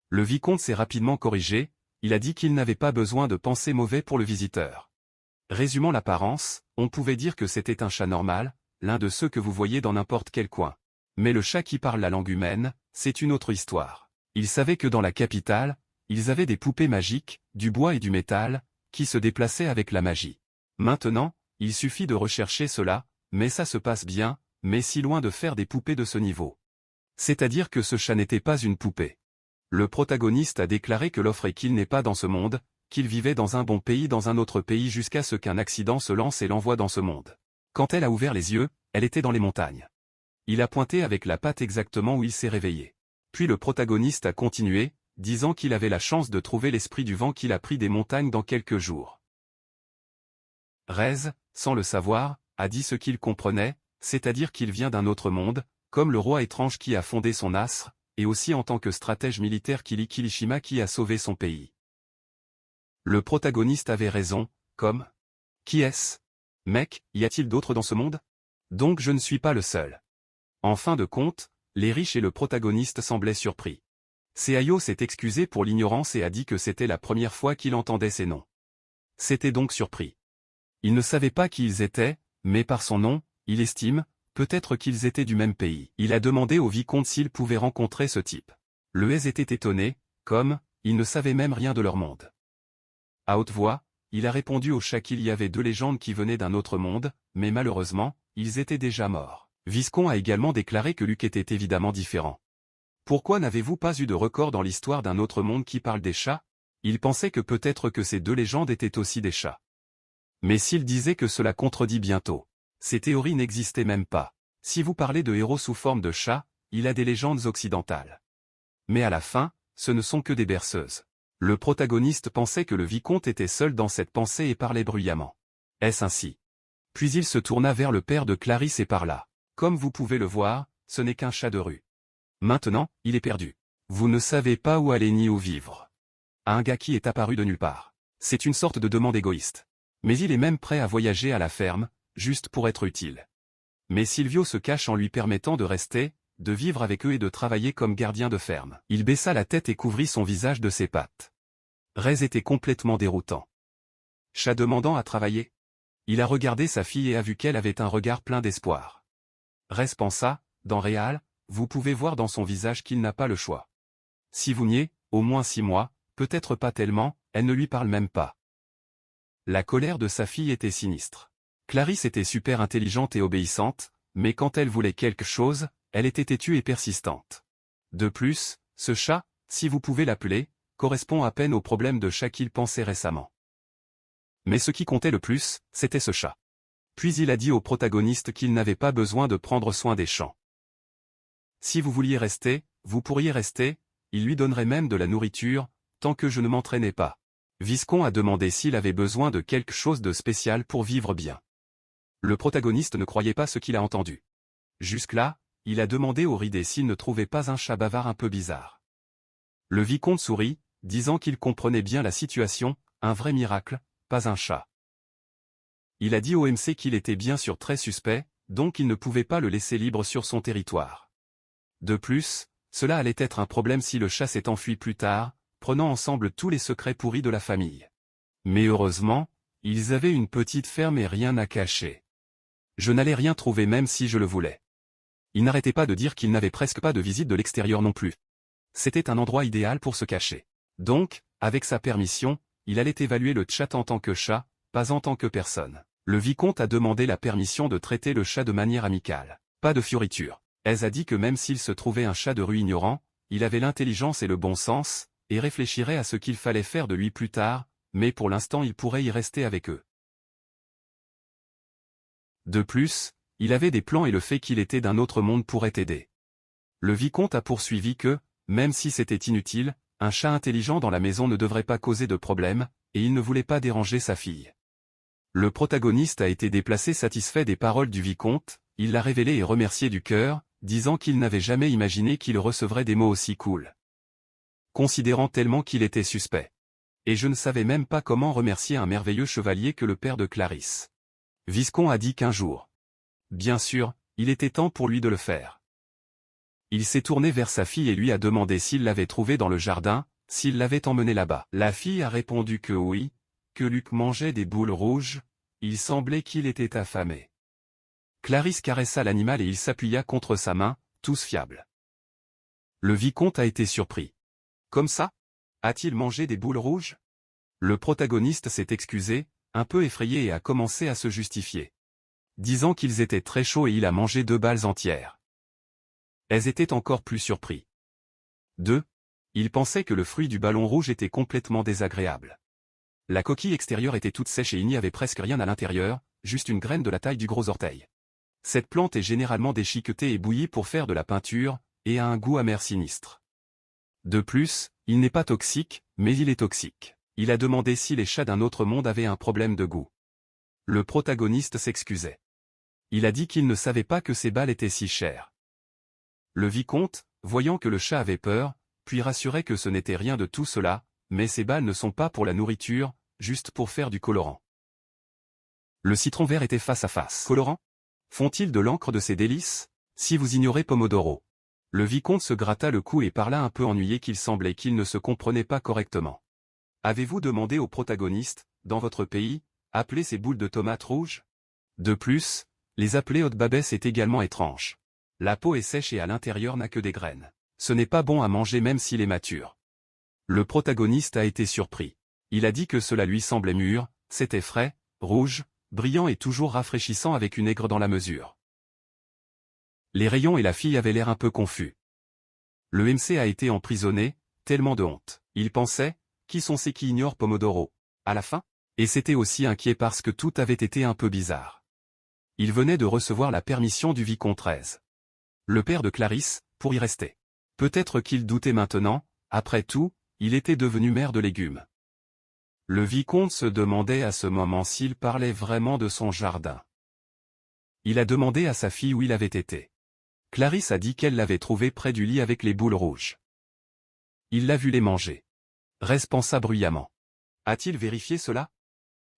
Le vicomte s'est rapidement corrigé, il a dit qu'il n'avait pas besoin de penser mauvais pour le visiteur. Résumant l'apparence, on pouvait dire que c'était un chat normal, l'un de ceux que vous voyez dans n'importe quel coin. Mais le chat qui parle la langue humaine, c'est une autre histoire. Il savait que dans la capitale, ils avaient des poupées magiques, du bois et du métal, qui se déplaçaient avec la magie. Maintenant, il suffit de rechercher cela, mais ça se passe bien, mais si loin de faire des poupées de ce niveau. C'est-à-dire que ce chat n'était pas une poupée. Le protagoniste a déclaré que l'offre est qu'il n'est pas dans ce monde, qu'il vivait dans un bon pays dans un autre pays jusqu'à ce qu'un accident se lance et l'envoie dans ce monde. Quand elle a ouvert les yeux, elle était dans les montagnes. Il a pointé avec la patte exactement où il s'est réveillé. Puis le protagoniste a continué, disant qu'il avait la chance de trouver l'esprit du vent qu'il a pris des montagnes dans quelques jours. Rez, sans le savoir, a dit ce qu'il comprenait, c'est-à-dire qu'il vient d'un autre monde, comme le roi étrange qui a fondé son astre, et aussi en tant que stratège militaire Kili Kirishima qui a sauvé son pays. Le protagoniste avait raison, comme « Qui est-ce? Mec, y a-t-il d'autres dans ce monde? Donc je ne suis pas le seul. » En fin de compte, les riches et le protagoniste semblaient surpris. Seayo s'est excusé pour l'ignorance et a dit que c'était la première fois qu'il entendait ces noms. C'était donc surpris. Il ne savait pas qui ils étaient, mais par son nom, il estime, peut-être qu'ils étaient du même pays. Il a demandé au vicomte s'il pouvait rencontrer ce type. Le Hez était étonné, comme, il ne savait même rien de leur monde. À haute voix, il a répondu au chat qu'il y avait 2 légendes qui venaient d'un autre monde, mais malheureusement, ils étaient déjà morts. Viscon a également déclaré que Luc était évidemment différent. Pourquoi n'avez-vous pas eu de record dans l'histoire d'un autre monde qui parle des chats? Il pensait que peut-être que ces 2 légendes étaient aussi des chats. Mais s'il disait que cela contredit bientôt. Ces théories n'existaient même pas. Si vous parlez de héros sous forme de chat, il a des légendes occidentales. Mais à la fin, ce ne sont que des berceuses. Le protagoniste pensait que le vicomte était seul dans cette pensée et parlait bruyamment. Est-ce ainsi? Puis il se tourna vers le père de Clarisse et parla. Comme vous pouvez le voir, ce n'est qu'un chat de rue. Maintenant, il est perdu. Vous ne savez pas où aller ni où vivre. À un gars qui est apparu de nulle part. C'est une sorte de demande égoïste. Mais il est même prêt à voyager à la ferme, juste pour être utile. Mais Silvio se cache en lui permettant de rester, de vivre avec eux et de travailler comme gardien de ferme. Il baissa la tête et couvrit son visage de ses pattes. Rez était complètement déroutant. Chat demandant à travailler. Il a regardé sa fille et a vu qu'elle avait un regard plein d'espoir. Rez pensa, dans Réal, vous pouvez voir dans son visage qu'il n'a pas le choix. Si vous niez, au moins 6 mois, peut-être pas tellement, elle ne lui parle même pas. La colère de sa fille était sinistre. Clarisse était super intelligente et obéissante, mais quand elle voulait quelque chose, elle était têtue et persistante. De plus, ce chat, si vous pouvez l'appeler, correspond à peine au problème de chat qu'il pensait récemment. Mais ce qui comptait le plus, c'était ce chat. Puis il a dit au protagoniste qu'il n'avait pas besoin de prendre soin des champs. Si vous vouliez rester, vous pourriez rester, il lui donnerait même de la nourriture, tant que je ne m'entraînais pas. Viscon a demandé s'il avait besoin de quelque chose de spécial pour vivre bien. Le protagoniste ne croyait pas ce qu'il a entendu. Jusque-là, il a demandé au ridé s'il ne trouvait pas un chat bavard un peu bizarre. Le vicomte sourit, disant qu'il comprenait bien la situation, un vrai miracle, pas un chat. Il a dit au MC qu'il était bien sûr très suspect, donc il ne pouvait pas le laisser libre sur son territoire. De plus, cela allait être un problème si le chat s'est enfui plus tard, prenant ensemble tous les secrets pourris de la famille. Mais heureusement, ils avaient une petite ferme et rien à cacher. Je n'allais rien trouver même si je le voulais. Il n'arrêtait pas de dire qu'il n'avait presque pas de visite de l'extérieur non plus. C'était un endroit idéal pour se cacher. Donc, avec sa permission, il allait évaluer le chat en tant que chat, pas en tant que personne. Le vicomte a demandé la permission de traiter le chat de manière amicale. Pas de fioriture. Elle a dit que même s'il se trouvait un chat de rue ignorant, il avait l'intelligence et le bon sens, et réfléchirait à ce qu'il fallait faire de lui plus tard, mais pour l'instant il pourrait y rester avec eux. De plus, il avait des plans et le fait qu'il était d'un autre monde pourrait aider. Le vicomte a poursuivi que, même si c'était inutile, un chat intelligent dans la maison ne devrait pas causer de problème, et il ne voulait pas déranger sa fille. Le protagoniste a été déplacé satisfait des paroles du vicomte, il l'a révélé et remercié du cœur, disant qu'il n'avait jamais imaginé qu'il recevrait des mots aussi cool. Considérant tellement qu'il était suspect. Et je ne savais même pas comment remercier un merveilleux chevalier que le père de Clarisse. Viscon a dit qu'un jour. Bien sûr, il était temps pour lui de le faire. Il s'est tourné vers sa fille et lui a demandé s'il l'avait trouvé dans le jardin, s'il l'avait emmené là-bas. La fille a répondu que oui, que Luc mangeait des boules rouges, il semblait qu'il était affamé. Clarisse caressa l'animal et il s'appuya contre sa main, tous fiables. Le vicomte a été surpris. Comme ça? A-t-il mangé des boules rouges? Le protagoniste s'est excusé, un peu effrayé et a commencé à se justifier. Disant qu'ils étaient très chauds et il a mangé 2 balles entières. Elles étaient encore plus surpris. 2. Il pensait que le fruit du ballon rouge était complètement désagréable. La coquille extérieure était toute sèche et il n'y avait presque rien à l'intérieur, juste une graine de la taille du gros orteil. Cette plante est généralement déchiquetée et bouillie pour faire de la peinture, et a un goût amer sinistre. De plus, il n'est pas toxique, mais il est toxique. Il a demandé si les chats d'un autre monde avaient un problème de goût. Le protagoniste s'excusait. Il a dit qu'il ne savait pas que ces balles étaient si chères. Le vicomte, voyant que le chat avait peur, puis rassurait que ce n'était rien de tout cela, mais ces balles ne sont pas pour la nourriture, juste pour faire du colorant. Le citron vert était face à face. Colorant? Font-ils de l'encre de ces délices? Si vous ignorez Pomodoro. Le vicomte se gratta le cou et parla un peu ennuyé qu'il semblait qu'il ne se comprenait pas correctement. Avez-vous demandé au protagoniste, dans votre pays, appeler ces boules de tomates rouges? De plus, les appeler haute babesse est également étrange. La peau est sèche et à l'intérieur n'a que des graines. Ce n'est pas bon à manger même s'il est mature. Le protagoniste a été surpris. Il a dit que cela lui semblait mûr, c'était frais, rouge, brillant et toujours rafraîchissant avec une aigre dans la mesure. Les rayons et la fille avaient l'air un peu confus. Le MC a été emprisonné, tellement de honte. Il pensait, qui sont ces qui ignorent Pomodoro? À la fin? Et c'était aussi inquiet parce que tout avait été un peu bizarre. Il venait de recevoir la permission du vicomte 13. Le père de Clarisse, pour y rester. Peut-être qu'il doutait maintenant, après tout, il était devenu maire de légumes. Le vicomte se demandait à ce moment s'il parlait vraiment de son jardin. Il a demandé à sa fille où il avait été. Clarisse a dit qu'elle l'avait trouvé près du lit avec les boules rouges. Il l'a vu les manger. Rez pensa bruyamment. A-t-il vérifié cela?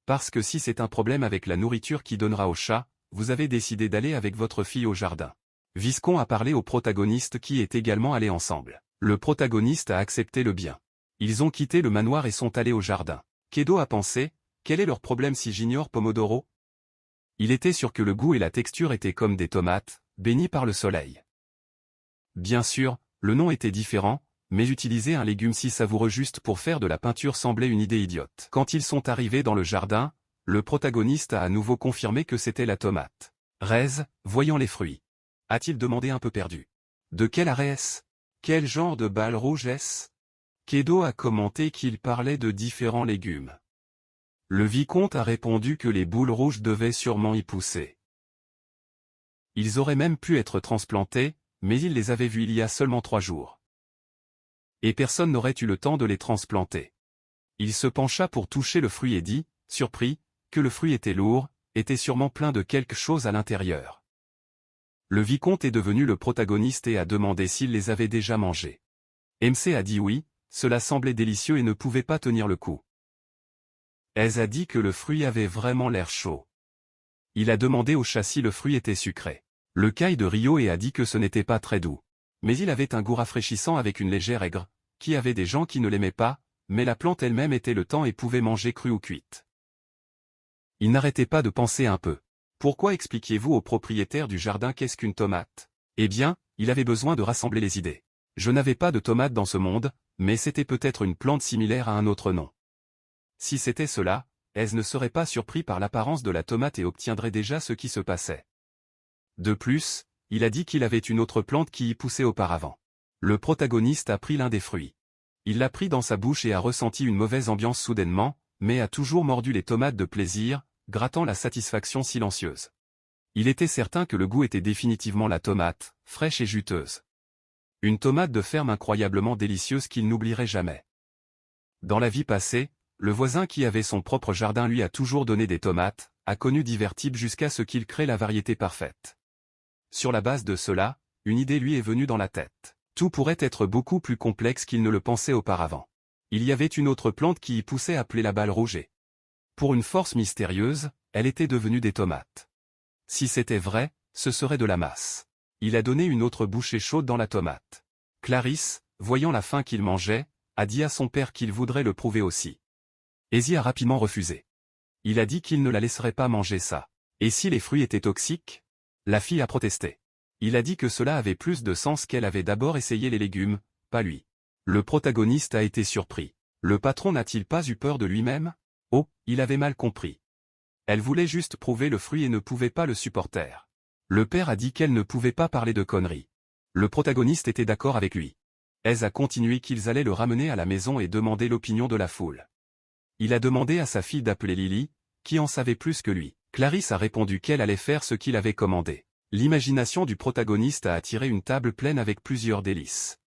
Parce que si c'est un problème avec la nourriture qui donnera au chat, vous avez décidé d'aller avec votre fille au jardin. Viscon a parlé au protagoniste qui est également allé ensemble. Le protagoniste a accepté le bien. Ils ont quitté le manoir et sont allés au jardin. Kedo a pensé, quel est leur problème si j'ignore Pomodoro? Il était sûr que le goût et la texture étaient comme des tomates, bénies par le soleil. Bien sûr, le nom était différent, mais utiliser un légume si savoureux juste pour faire de la peinture semblait une idée idiote. Quand ils sont arrivés dans le jardin, le protagoniste a à nouveau confirmé que c'était la tomate. Rez, voyant les fruits, a-t-il demandé un peu perdu. De quel arrêt est-ce? Quel genre de balle rouge est-ce? Kedo a commenté qu'il parlait de différents légumes. Le vicomte a répondu que les boules rouges devaient sûrement y pousser. Ils auraient même pu être transplantés, mais il les avait vus il y a seulement 3 jours. Et personne n'aurait eu le temps de les transplanter. Il se pencha pour toucher le fruit et dit, surpris, que le fruit était lourd, était sûrement plein de quelque chose à l'intérieur. Le vicomte est devenu le protagoniste et a demandé s'il les avait déjà mangés. MC a dit oui, cela semblait délicieux et ne pouvait pas tenir le coup. Ez a dit que le fruit avait vraiment l'air chaud. Il a demandé au chat si le fruit était sucré. Le caille de Rio et a dit que ce n'était pas très doux. Mais il avait un goût rafraîchissant avec une légère aigre, qui avait des gens qui ne l'aimaient pas, mais la plante elle-même était le temps et pouvait manger crue ou cuite. Il n'arrêtait pas de penser un peu. Pourquoi expliquiez-vous au propriétaire du jardin qu'est-ce qu'une tomate? Eh bien, il avait besoin de rassembler les idées. Je n'avais pas de tomate dans ce monde, mais c'était peut-être une plante similaire à un autre nom. Si c'était cela, Ez ne serait pas surpris par l'apparence de la tomate et obtiendrait déjà ce qui se passait. De plus, il a dit qu'il avait une autre plante qui y poussait auparavant. Le protagoniste a pris l'un des fruits. Il l'a pris dans sa bouche et a ressenti une mauvaise ambiance soudainement, mais a toujours mordu les tomates de plaisir, grattant la satisfaction silencieuse. Il était certain que le goût était définitivement la tomate, fraîche et juteuse. Une tomate de ferme incroyablement délicieuse qu'il n'oublierait jamais. Dans la vie passée, le voisin qui avait son propre jardin lui a toujours donné des tomates, a connu divers types jusqu'à ce qu'il crée la variété parfaite. Sur la base de cela, une idée lui est venue dans la tête. Tout pourrait être beaucoup plus complexe qu'il ne le pensait auparavant. Il y avait une autre plante qui y poussait appelée la balle rouge. Pour une force mystérieuse, elle était devenue des tomates. Si c'était vrai, ce serait de la masse. Il a donné une autre bouchée chaude dans la tomate. Clarisse, voyant la faim qu'il mangeait, a dit à son père qu'il voudrait le prouver aussi. Ezzy a rapidement refusé. Il a dit qu'il ne la laisserait pas manger ça. Et si les fruits étaient toxiques? La fille a protesté. Il a dit que cela avait plus de sens qu'elle avait d'abord essayé les légumes, pas lui. Le protagoniste a été surpris. Le patron n'a-t-il pas eu peur de lui-même? Oh, il avait mal compris. Elle voulait juste prouver le fruit et ne pouvait pas le supporter. Le père a dit qu'elle ne pouvait pas parler de conneries. Le protagoniste était d'accord avec lui. Ez a continué qu'ils allaient le ramener à la maison et demander l'opinion de la foule. Il a demandé à sa fille d'appeler Lily, qui en savait plus que lui. Clarisse a répondu qu'elle allait faire ce qu'il avait commandé. L'imagination du protagoniste a attiré une table pleine avec plusieurs délices.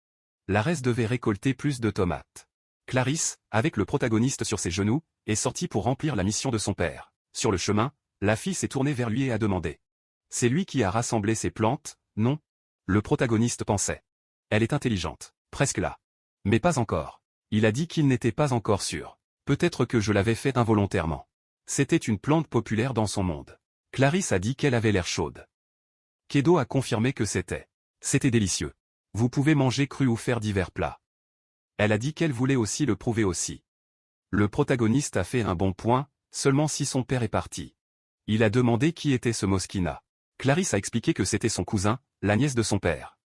Larès devait récolter plus de tomates. Clarisse, avec le protagoniste sur ses genoux, est sortie pour remplir la mission de son père. Sur le chemin, la fille s'est tournée vers lui et a demandé. C'est lui qui a rassemblé ces plantes, non? Le protagoniste pensait. Elle est intelligente, presque là. Mais pas encore. Il a dit qu'il n'était pas encore sûr. Peut-être que je l'avais fait involontairement. C'était une plante populaire dans son monde. Clarisse a dit qu'elle avait l'air chaude. Kedo a confirmé que c'était. C'était délicieux. Vous pouvez manger cru ou faire divers plats. Elle a dit qu'elle voulait aussi le prouver aussi. Le protagoniste a fait un bon point, seulement si son père est parti. Il a demandé qui était ce Moschina. Clarisse a expliqué que c'était son cousin, la nièce de son père.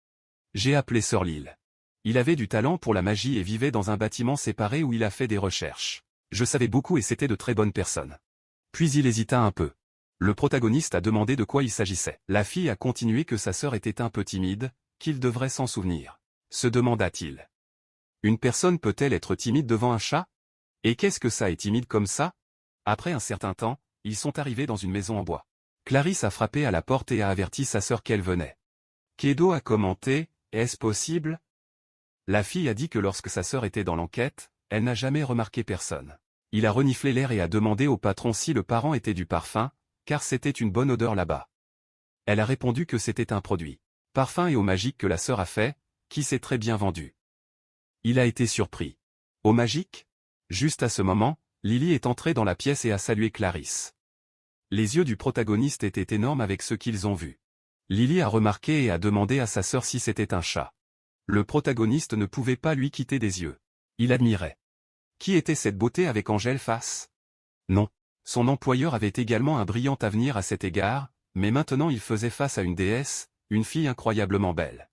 J'ai appelé Sir Lil. Il avait du talent pour la magie et vivait dans un bâtiment séparé où il a fait des recherches. Je savais beaucoup et c'était de très bonnes personnes. Puis il hésita un peu. Le protagoniste a demandé de quoi il s'agissait. La fille a continué que sa sœur était un peu timide, qu'il devrait s'en souvenir. Se demanda-t-il. Une personne peut-elle être timide devant un chat? Et qu'est-ce que ça est timide comme ça? Après un certain temps, ils sont arrivés dans une maison en bois. Clarisse a frappé à la porte et a averti sa sœur qu'elle venait. Kedo a commenté, est-ce possible? La fille a dit que lorsque sa sœur était dans l'enquête, elle n'a jamais remarqué personne. Il a reniflé l'air et a demandé au patron si le parent était du parfum, car c'était une bonne odeur là-bas. Elle a répondu que c'était un produit. Parfum et eau magique que la sœur a fait, qui s'est très bien vendu. Il a été surpris. Eau magique? Juste à ce moment, Lily est entrée dans la pièce et a salué Clarisse. Les yeux du protagoniste étaient énormes avec ce qu'ils ont vu. Lily a remarqué et a demandé à sa sœur si c'était un chat. Le protagoniste ne pouvait pas lui quitter des yeux. Il admirait. Qui était cette beauté avec Angèle face? Non. Son employeur avait également un brillant avenir à cet égard, mais maintenant il faisait face à une déesse, une fille incroyablement belle.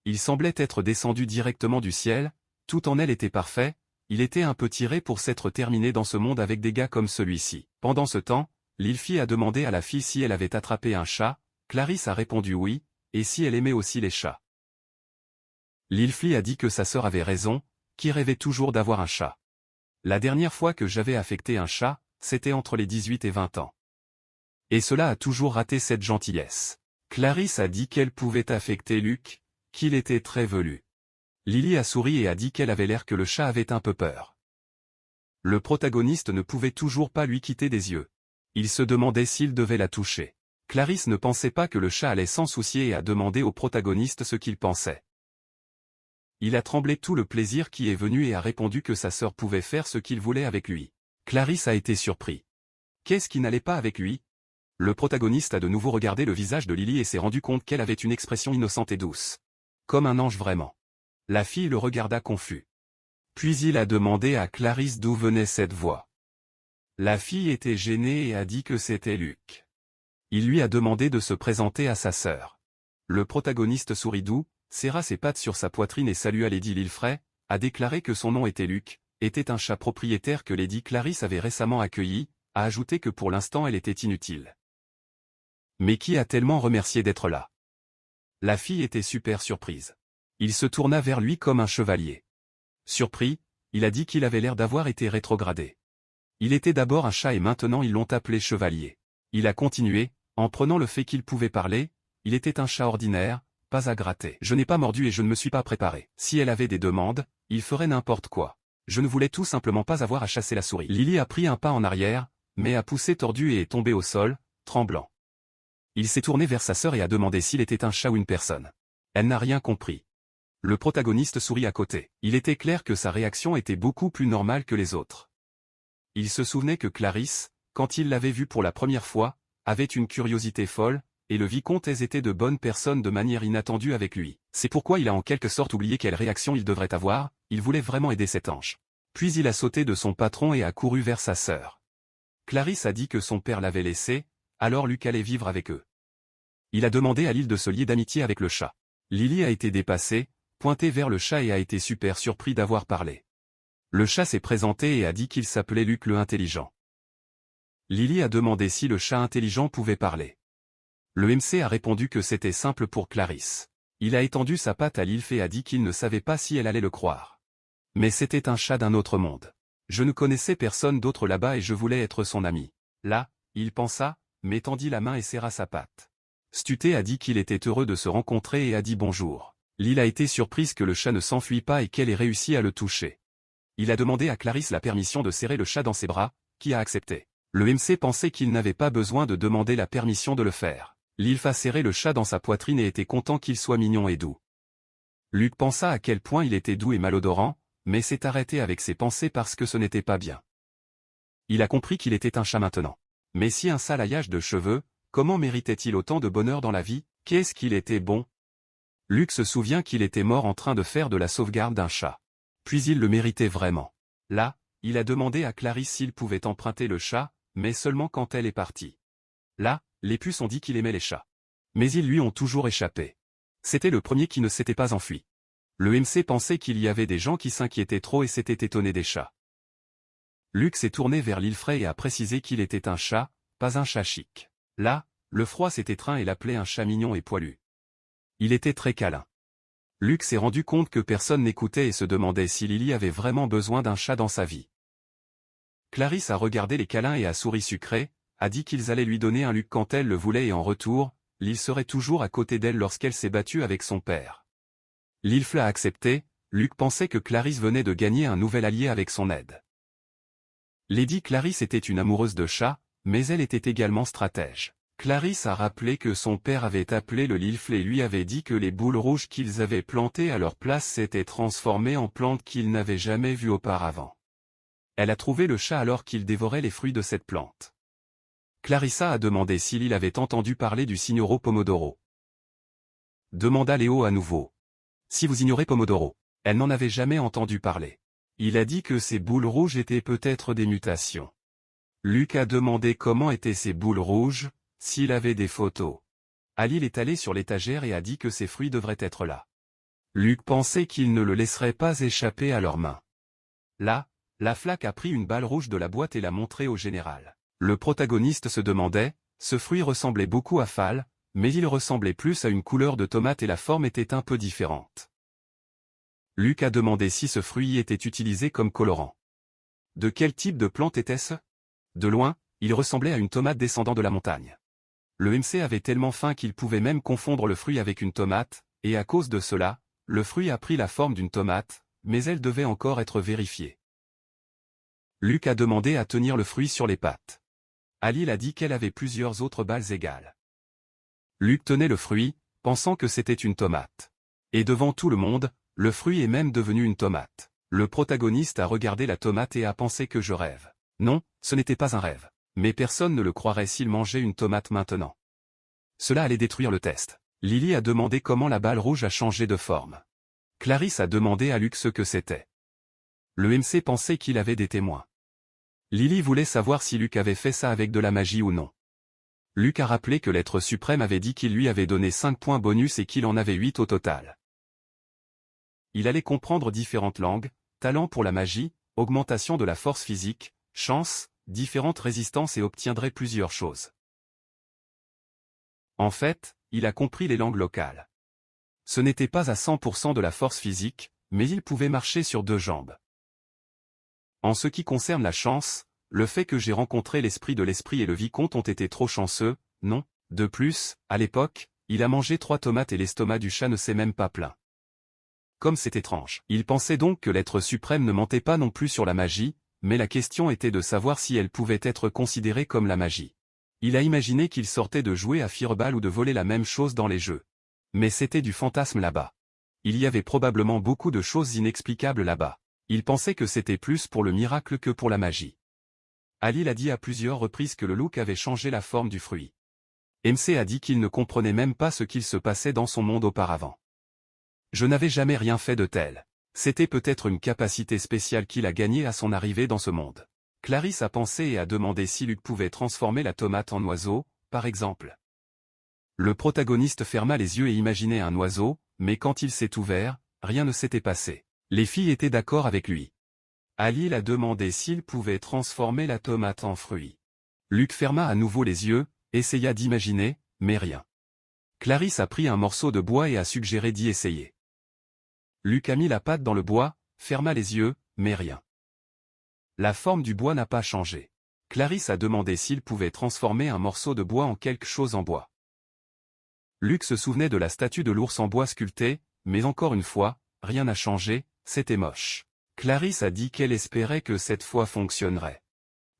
Il semblait être descendu directement du ciel, tout en elle était parfait, il était un peu tiré pour s'être terminé dans ce monde avec des gars comme celui-ci. Pendant ce temps, l'île-fille a demandé à la fille si elle avait attrapé un chat, Clarisse a répondu oui, et si elle aimait aussi les chats. L'île-fille a dit que sa sœur avait raison, qui rêvait toujours d'avoir un chat. La dernière fois que j'avais affecté un chat, c'était entre les 18 et 20 ans. Et cela a toujours raté cette gentillesse. Clarisse a dit qu'elle pouvait affecter Luc, qu'il était très velu. Lily a souri et a dit qu'elle avait l'air que le chat avait un peu peur. Le protagoniste ne pouvait toujours pas lui quitter des yeux. Il se demandait s'il devait la toucher. Clarisse ne pensait pas que le chat allait s'en soucier et a demandé au protagoniste ce qu'il pensait. Il a tremblé tout le plaisir qui est venu et a répondu que sa sœur pouvait faire ce qu'il voulait avec lui. Clarisse a été surpris. Qu'est-ce qui n'allait pas avec lui? Le protagoniste a de nouveau regardé le visage de Lily et s'est rendu compte qu'elle avait une expression innocente et douce. Comme un ange vraiment. La fille le regarda confus. Puis il a demandé à Clarisse d'où venait cette voix. La fille était gênée et a dit que c'était Luc. Il lui a demandé de se présenter à sa sœur. Le protagoniste sourit doux, serra ses pattes sur sa poitrine et salua Lady Lilfray, a déclaré que son nom était Luc, était un chat propriétaire que Lady Clarisse avait récemment accueilli, a ajouté que pour l'instant elle était inutile. Mais qui a tellement remercié d'être là? La fille était super surprise. Il se tourna vers lui comme un chevalier. Surpris, il a dit qu'il avait l'air d'avoir été rétrogradé. Il était d'abord un chat et maintenant ils l'ont appelé chevalier. Il a continué, en prenant le fait qu'il pouvait parler, il était un chat ordinaire, pas à gratter. Je n'ai pas mordu et je ne me suis pas préparé. Si elle avait des demandes, il ferait n'importe quoi. Je ne voulais tout simplement pas avoir à chasser la souris. Lily a pris un pas en arrière, mais a poussé tordu et est tombé au sol, tremblant. Il s'est tourné vers sa sœur et a demandé s'il était un chat ou une personne. Elle n'a rien compris. Le protagoniste sourit à côté. Il était clair que sa réaction était beaucoup plus normale que les autres. Il se souvenait que Clarisse, quand il l'avait vue pour la première fois, avait une curiosité folle, et le vicomte était de bonnes personnes de manière inattendue avec lui. C'est pourquoi il a en quelque sorte oublié quelle réaction il devrait avoir, il voulait vraiment aider cet ange. Puis il a sauté de son patron et a couru vers sa sœur. Clarisse a dit que son père l'avait laissé, alors Luc allait vivre avec eux. Il a demandé à Lily de se lier d'amitié avec le chat. Lily a été dépassée, pointé vers le chat et a été super surpris d'avoir parlé. Le chat s'est présenté et a dit qu'il s'appelait Luc le intelligent. Lily a demandé si le chat intelligent pouvait parler. Le MC a répondu que c'était simple pour Clarisse. Il a étendu sa patte à Lilf et a dit qu'il ne savait pas si elle allait le croire. Mais c'était un chat d'un autre monde. Je ne connaissais personne d'autre là-bas et je voulais être son ami. Là, il pensa, mais tendit la main et serra sa patte. Stuté a dit qu'il était heureux de se rencontrer et a dit bonjour. Lily a été surprise que le chat ne s'enfuit pas et qu'elle ait réussi à le toucher. Il a demandé à Clarisse la permission de serrer le chat dans ses bras, qui a accepté. Le MC pensait qu'il n'avait pas besoin de demander la permission de le faire. Lilf a serré le chat dans sa poitrine et était content qu'il soit mignon et doux. Luc pensa à quel point il était doux et malodorant, mais s'est arrêté avec ses pensées parce que ce n'était pas bien. Il a compris qu'il était un chat maintenant. Mais si un salaillage de cheveux, comment méritait-il autant de bonheur dans la vie? Qu'est-ce qu'il était bon? Luc se souvient qu'il était mort en train de faire de la sauvegarde d'un chat. Puis il le méritait vraiment. Là, il a demandé à Clarisse s'il pouvait emprunter le chat, mais seulement quand elle est partie. Là, les puces ont dit qu'il aimait les chats. Mais ils lui ont toujours échappé. C'était le premier qui ne s'était pas enfui. Le MC pensait qu'il y avait des gens qui s'inquiétaient trop et s'étaient étonnés des chats. Luc s'est tourné vers Lilfray et a précisé qu'il était un chat, pas un chat chic. Là, le froid s'est étreint et l'appelait un chat mignon et poilu. Il était très câlin. Luc s'est rendu compte que personne n'écoutait et se demandait si Lily avait vraiment besoin d'un chat dans sa vie. Clarisse a regardé les câlins et a souri sucré, a dit qu'ils allaient lui donner un Luc quand elle le voulait et en retour, Lily serait toujours à côté d'elle lorsqu'elle s'est battue avec son père. Lilf l'a accepté, Luc pensait que Clarisse venait de gagner un nouvel allié avec son aide. Lady Clarisse était une amoureuse de chats, mais elle était également stratège. Clarisse a rappelé que son père avait appelé le Lilf et lui avait dit que les boules rouges qu'ils avaient plantées à leur place s'étaient transformées en plantes qu'il n'avait jamais vues auparavant. Elle a trouvé le chat alors qu'il dévorait les fruits de cette plante. Clarissa a demandé s'il avait entendu parler du signoro Pomodoro. Demanda Léo à nouveau. Si vous ignorez Pomodoro. Elle n'en avait jamais entendu parler. Il a dit que ces boules rouges étaient peut-être des mutations. Luc a demandé comment étaient ces boules rouges, s'il avait des photos. Halil est allé sur l'étagère et a dit que ces fruits devraient être là. Luc pensait qu'ils ne le laisseraient pas échapper à leurs mains. Là, la flaque a pris une balle rouge de la boîte et l'a montrée au général. Le protagoniste se demandait, ce fruit ressemblait beaucoup à Fall, mais il ressemblait plus à une couleur de tomate et la forme était un peu différente. Luc a demandé si ce fruit était utilisé comme colorant. De quel type de plante était-ce? De loin, il ressemblait à une tomate descendant de la montagne. Le MC avait tellement faim qu'il pouvait même confondre le fruit avec une tomate, et à cause de cela, le fruit a pris la forme d'une tomate, mais elle devait encore être vérifiée. Luc a demandé à tenir le fruit sur les pattes. Halil a dit qu'elle avait plusieurs autres balles égales. Luc tenait le fruit, pensant que c'était une tomate. Et devant tout le monde, le fruit est même devenu une tomate. Le protagoniste a regardé la tomate et a pensé que je rêve. Non, ce n'était pas un rêve. Mais personne ne le croirait s'il mangeait une tomate maintenant. Cela allait détruire le test. Lily a demandé comment la balle rouge a changé de forme. Clarisse a demandé à Luc ce que c'était. Le MC pensait qu'il avait des témoins. Lily voulait savoir si Luc avait fait ça avec de la magie ou non. Luc a rappelé que l'être suprême avait dit qu'il lui avait donné 5 points bonus et qu'il en avait 8 au total. Il allait comprendre différentes langues, talent pour la magie, augmentation de la force physique, chance, différentes résistances et obtiendrait plusieurs choses. En fait, il a compris les langues locales. Ce n'était pas à 100% de la force physique, mais il pouvait marcher sur 2 jambes. En ce qui concerne la chance, le fait que j'ai rencontré l'esprit de l'esprit et le vicomte ont été trop chanceux, non. De plus, à l'époque, il a mangé 3 tomates et l'estomac du chat ne s'est même pas plein. Comme c'est étrange. Il pensait donc que l'être suprême ne mentait pas non plus sur la magie, mais la question était de savoir si elle pouvait être considérée comme la magie. Il a imaginé qu'il sortait de jouer à Fireball ou de voler la même chose dans les jeux. Mais c'était du fantasme là-bas. Il y avait probablement beaucoup de choses inexplicables là-bas. Il pensait que c'était plus pour le miracle que pour la magie. Halil a dit à plusieurs reprises que le look avait changé la forme du fruit. MC a dit qu'il ne comprenait même pas ce qu'il se passait dans son monde auparavant. Je n'avais jamais rien fait de tel. C'était peut-être une capacité spéciale qu'il a gagnée à son arrivée dans ce monde. Clarisse a pensé et a demandé si Luc pouvait transformer la tomate en oiseau, par exemple. Le protagoniste ferma les yeux et imaginait un oiseau, mais quand il s'est ouvert, rien ne s'était passé. Les filles étaient d'accord avec lui. Halil a demandé s'il pouvait transformer la tomate en fruit. Luc ferma à nouveau les yeux, essaya d'imaginer, mais rien. Clarisse a pris un morceau de bois et a suggéré d'y essayer. Luc a mis la patte dans le bois, ferma les yeux, mais rien. La forme du bois n'a pas changé. Clarisse a demandé s'il pouvait transformer un morceau de bois en quelque chose en bois. Luc se souvenait de la statue de l'ours en bois sculpté, mais encore une fois, rien n'a changé, c'était moche. Clarisse a dit qu'elle espérait que cette fois fonctionnerait.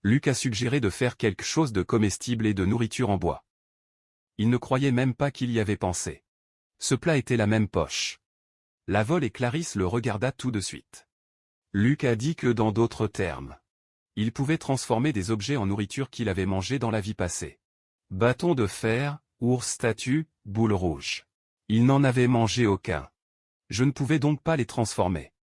Luc a suggéré de faire quelque chose de comestible et de nourriture en bois. Il ne croyait même pas qu'il y avait pensé. Ce plat était la même poche. La Vole et Clarisse le regarda tout de suite. Luc a dit que dans d'autres termes, il pouvait transformer des objets en nourriture qu'il avait mangé dans la vie passée. Bâton de fer, ours statue, boule rouge. Il n'en avait mangé aucun. Je ne pouvais donc pas les transformer.